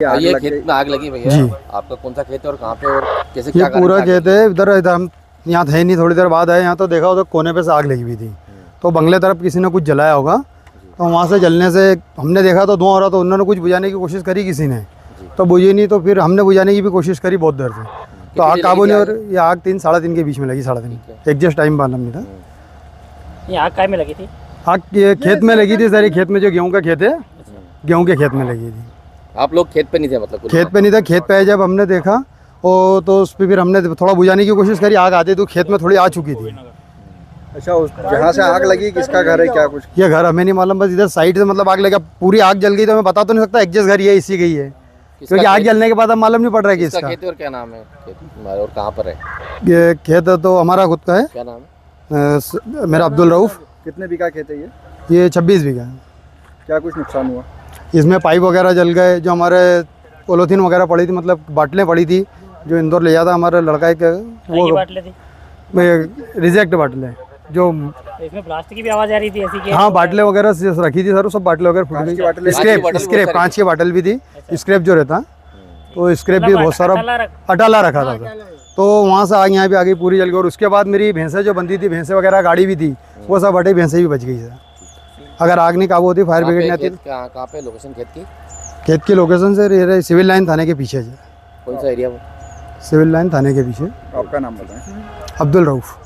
ये खेत में आग लगी भैया जी। आपका कौन सा खेत है और कहाँ पे और कैसे ये क्या कारण पूरा से आग खेत है इधर इधर हम यहाँ थे नहीं, थोड़ी देर बाद आए यहाँ तो देखा उधर कोने पे से आग लगी हुई थी। तो बंगले तरफ किसी ने कुछ जलाया होगा, तो वहाँ से जलने से हमने देखा तो धुआं हो रहा, तो उन्होंने कुछ बुझाने की कोशिश करी किसी ने, तो बुझी नहीं, तो फिर हमने बुझाने की भी कोशिश करी बहुत देर से, तो आग काबू नहीं। और ये आग 3 साढ़े 3 के बीच में लगी, 3:30 एग्जैक्ट टाइम मालूम नहीं था। ये आग काय में लगी थी? आग ये खेत में लगी थी सारी, खेत में जो गेहूँ का खेत है, गेहूँ के खेत में लगी थी। आप लोग खेत पे नहीं थे मतलब खेत पे नहीं था, खेत पे जब हमने देखा तो उस पर फिर हमने थोड़ा बुझाने की कोशिश करी, आग आती तो खेत में थोड़ी आ चुकी थी। अच्छा, उस जहाँ से आग लगी किसका घर है, क्या कुछ? ये घर हमें नहीं मालूम, बस इधर साइड से मतलब आग लगा, पूरी आग जल गई, तो मैं बता तो नहीं सकता एग्जैक्ट घर ये इसी गई है, क्योंकि आग जलने के बाद अब मालूम नहीं पड़ रहा है कि इसका इसका खेत और क्या नाम है खेत और कहाँ पर है? ये खेत तो हमारा खुद का है, क्या नाम है? मेरा अब्दुल रऊफ। कितने बीघा खेत है ये? ये 26 बीघा है। क्या कुछ नुकसान हुआ? इसमें पाइप वगैरह जल गए, जो हमारे पोलोथीन वगैरह पड़ी थी, मतलब बाटलें पड़ी थी, जो इंदौर ले जाता हमारा लड़का एक, वो बाटले थी? रिजेक्ट बाटलें जो, इसमें प्लास्टिक की भी आवाज आ रही थी ऐसी कि? हाँ बाटले वगैरह रखी थी सर, सब बाटले वगैरह फूट गई। स्क्रैप कांच की बाटल भी थी, स्क्रैप जो रहता, तो स्क्रैप भी बहुत सारा अटाला रखा था, तो वहाँ से आग यहाँ भी आ गई, पूरी जल गई। और उसके बाद मेरी भैंसें जो बंधी थी, भैंसें वगैरह गाड़ी भी थी, वो सब हटे, भैंसें भी बच गई सर। अगर आग नहीं काबू होती, फायर ब्रिगेड नहीं आती। कहाँ पे लोकेशन खेत की? खेत की लोकेशन सर सिविल लाइन थाने के पीछे है। कौन सा एरिया वो? सिविल लाइन थाने के पीछे। आपका नाम बताएं। अब्दुल रऊफ।